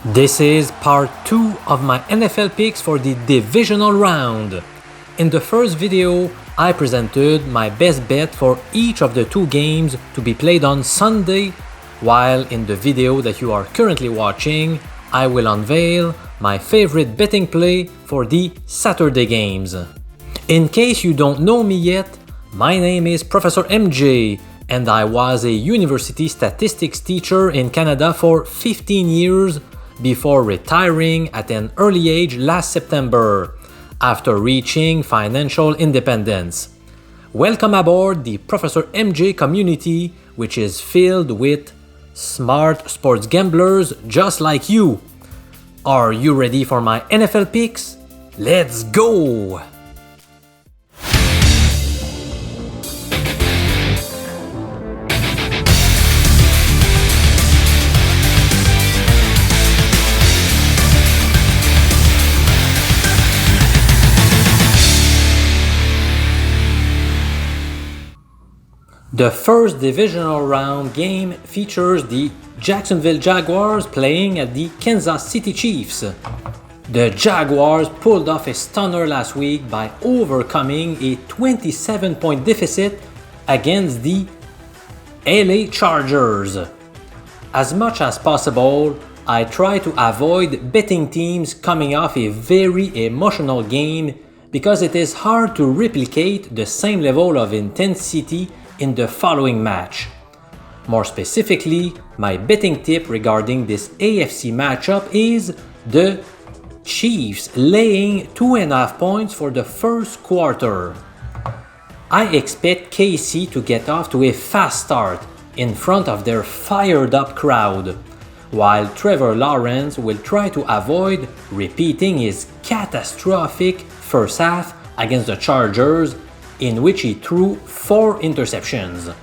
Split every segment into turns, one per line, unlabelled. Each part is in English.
This is part 2 of my NFL picks for the Divisional Round. In the first video, I presented my best bet for each of the two games to be played on Sunday, while in the video that you are currently watching, I will unveil my favorite betting play for the Saturday games. In case you don't know me yet, my name is Professor MJ, and I was a university statistics teacher in Canada for 15 years before retiring at an early age last September, after reaching financial independence. Welcome aboard the Professor MJ community, which is filled with smart sports gamblers just like you. Are you ready for my NFL picks? Let's go! The first divisional round game features the Jacksonville Jaguars playing at the Kansas City Chiefs. The Jaguars pulled off a stunner last week by overcoming a 27-point deficit against the LA Chargers. As much as possible, I try to avoid betting teams coming off a very emotional game because it is hard to replicate the same level of intensity in the following match. More specifically, my betting tip regarding this AFC matchup is the Chiefs laying 2.5 points for the first quarter. I expect KC to get off to a fast start in front of their fired up crowd, while Trevor Lawrence will try to avoid repeating his catastrophic first half against the Chargers, in which he threw 4 interceptions.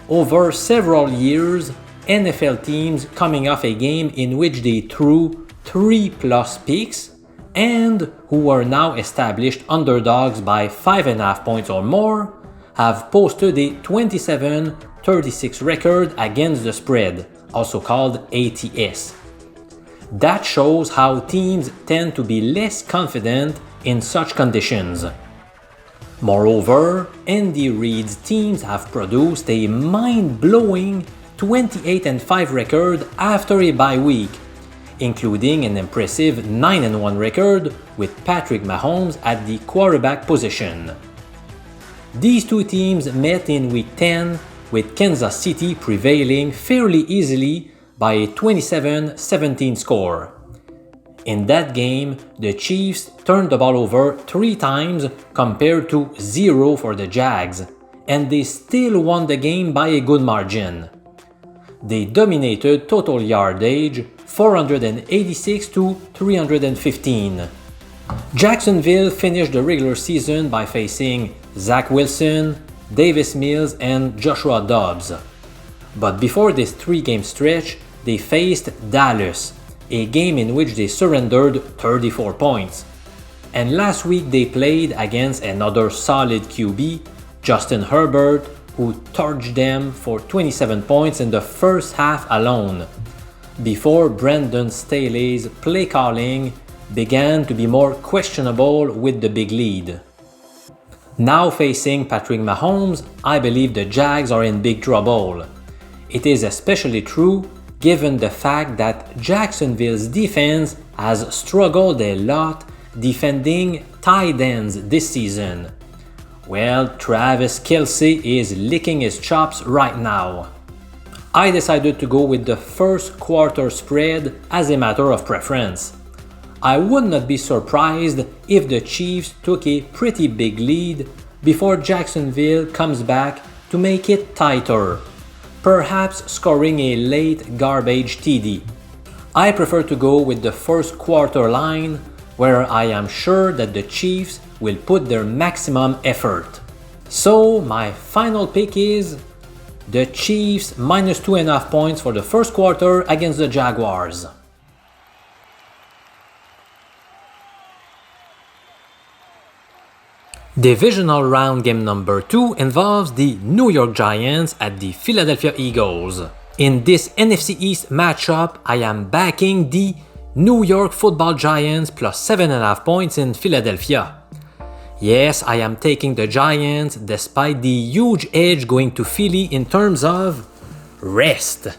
Over several years, NFL teams coming off a game in which they threw 3+ picks and who are now established underdogs by 5.5 points or more have posted a 27-36 record against the spread, also called ATS. That shows how teams tend to be less confident in such conditions. Moreover, Andy Reid's teams have produced a mind-blowing 28-5 record after a bye week, including an impressive 9-1 record with Patrick Mahomes at the quarterback position. These two teams met in Week 10, with Kansas City prevailing fairly easily by a 27-17 score. In that game, the Chiefs turned the ball over 3 times compared to 0 for the Jags, and they still won the game by a good margin. They dominated total yardage 486 to 315. Jacksonville finished the regular season by facing Zach Wilson, Davis Mills, and Joshua Dobbs. But before this 3-game stretch, they faced Dallas, a game in which they surrendered 34 points. And last week they played against another solid QB, Justin Herbert, who torched them for 27 points in the first half alone, before Brandon Staley's play calling began to be more questionable with the big lead. Now facing Patrick Mahomes, I believe the Jags are in big trouble. It is especially true given the fact that Jacksonville's defense has struggled a lot defending tight ends this season. Well, Travis Kelce is licking his chops right now. I decided to go with the first quarter spread as a matter of preference. I would not be surprised if the Chiefs took a pretty big lead before Jacksonville comes back to make it tighter, perhaps scoring a late garbage TD. I prefer to go with the first quarter line, where I am sure that the Chiefs will put their maximum effort. So my final pick is the Chiefs minus 2.5 points for the first quarter against the Jaguars. Divisional round game number 2 involves the New York Giants at the Philadelphia Eagles. In this NFC East matchup, I am backing the New York Football Giants plus 7.5 points in Philadelphia. Yes, I am taking the Giants despite the huge edge going to Philly in terms of rest.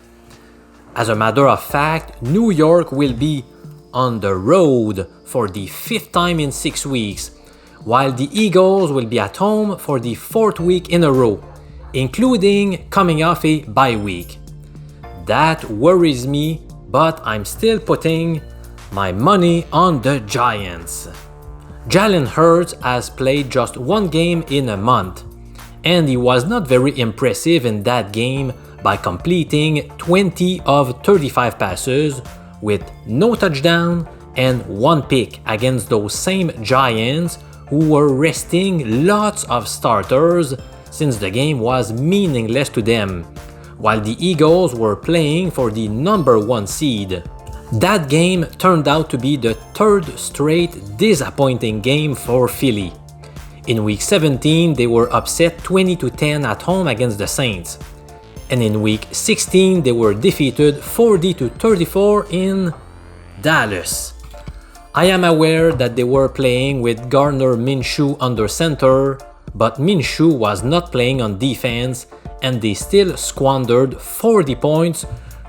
As a matter of fact, New York will be on the road for the 5th time in 6 weeks, while the Eagles will be at home for the 4th week in a row, including coming off a bye week. That worries me, but I'm still putting my money on the Giants. Jalen Hurts has played just 1 game in a month, and he was not very impressive in that game by completing 20 of 35 passes with no touchdown and 1 pick against those same Giants who were resting lots of starters since the game was meaningless to them, while the Eagles were playing for the number 1 seed. That game turned out to be the 3rd straight disappointing game for Philly. In Week 17, they were upset 20-10 at home against the Saints. And in Week 16, they were defeated 40-34 in Dallas. I am aware that they were playing with Gardner Minshew under center, but Minshew was not playing on defense and they still squandered 40 points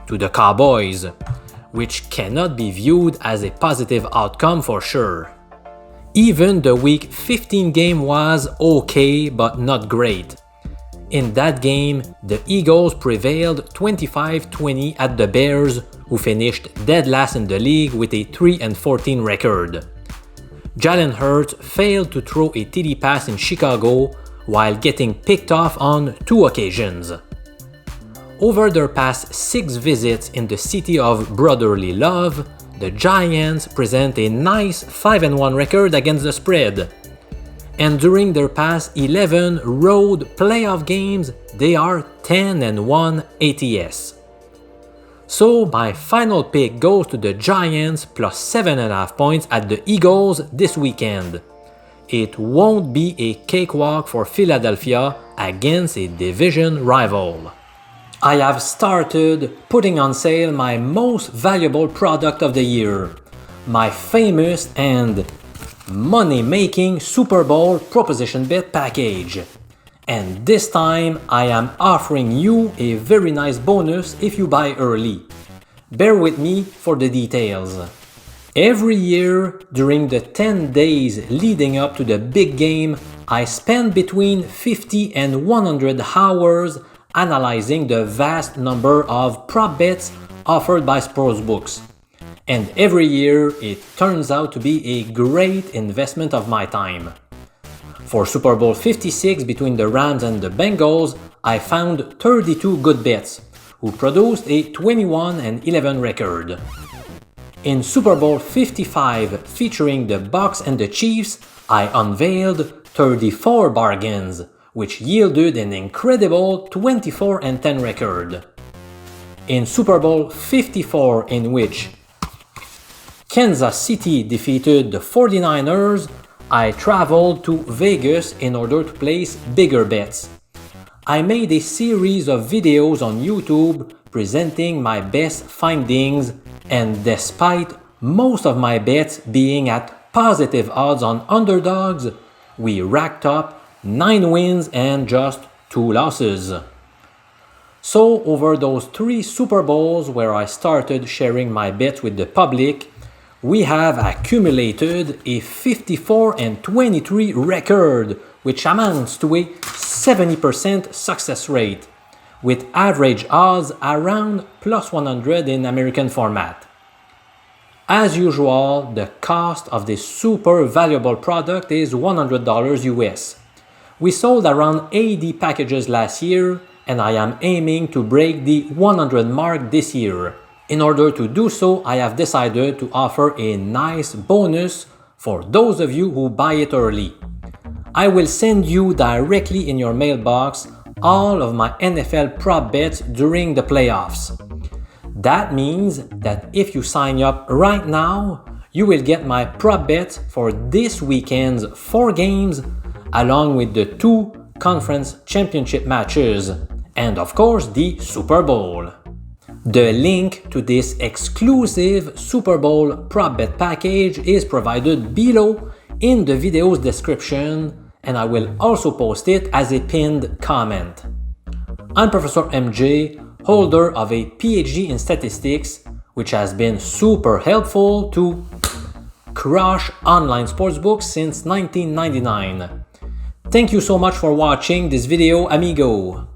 to the Cowboys, which cannot be viewed as a positive outcome for sure. Even the Week 15 game was okay but not great. In that game, the Eagles prevailed 25-20 at the Bears, who finished dead last in the league with a 3-14 record. Jalen Hurts failed to throw a TD pass in Chicago while getting picked off on 2 occasions. Over their past 6 visits in the city of brotherly love, the Giants present a nice 5-1 record against the spread. And during their past 11 road playoff games, they are 10-1 ATS. So my final pick goes to the Giants plus 7.5 points at the Eagles this weekend. It won't be a cakewalk for Philadelphia against a division rival. I have started putting on sale my most valuable product of the year, my famous and money-making Super Bowl proposition bet package. And this time I am offering you a very nice bonus if you buy early. Bear with me for the details. Every year during the 10 days leading up to the big game, I spend between 50 and 100 hours analyzing the vast number of prop bets offered by sportsbooks. And every year it turns out to be a great investment of my time. For Super Bowl 56 between the Rams and the Bengals, I found 32 good bets, who produced a 21-11 record. In Super Bowl 55 featuring the Bucs and the Chiefs, I unveiled 34 bargains, which yielded an incredible 24-10 record. In Super Bowl 54, in which Kansas City defeated the 49ers, I traveled to Vegas in order to place bigger bets. I made a series of videos on YouTube presenting my best findings, and despite most of my bets being at positive odds on underdogs, we racked up 9 wins and just 2 losses. So over those 3 Super Bowls where I started sharing my bets with the public, we have accumulated a 54-23 record, which amounts to a 70% success rate, with average odds around plus 100 in American format. As usual, the cost of this super valuable product is $100 US. We sold around 80 packages last year, and I am aiming to break the 100 mark this year. In order to do so, I have decided to offer a nice bonus for those of you who buy it early. I will send you directly in your mailbox all of my NFL prop bets during the playoffs. That means that if you sign up right now, you will get my prop bets for this weekend's 4 games, along with the 2 conference championship matches, and of course the Super Bowl. The link to this exclusive Super Bowl prop bet package is provided below in the video's description, and I will also post it as a pinned comment. I'm Professor MJ, holder of a PhD in statistics, which has been super helpful to crush online sportsbooks since 1999. Thank you so much for watching this video, amigo.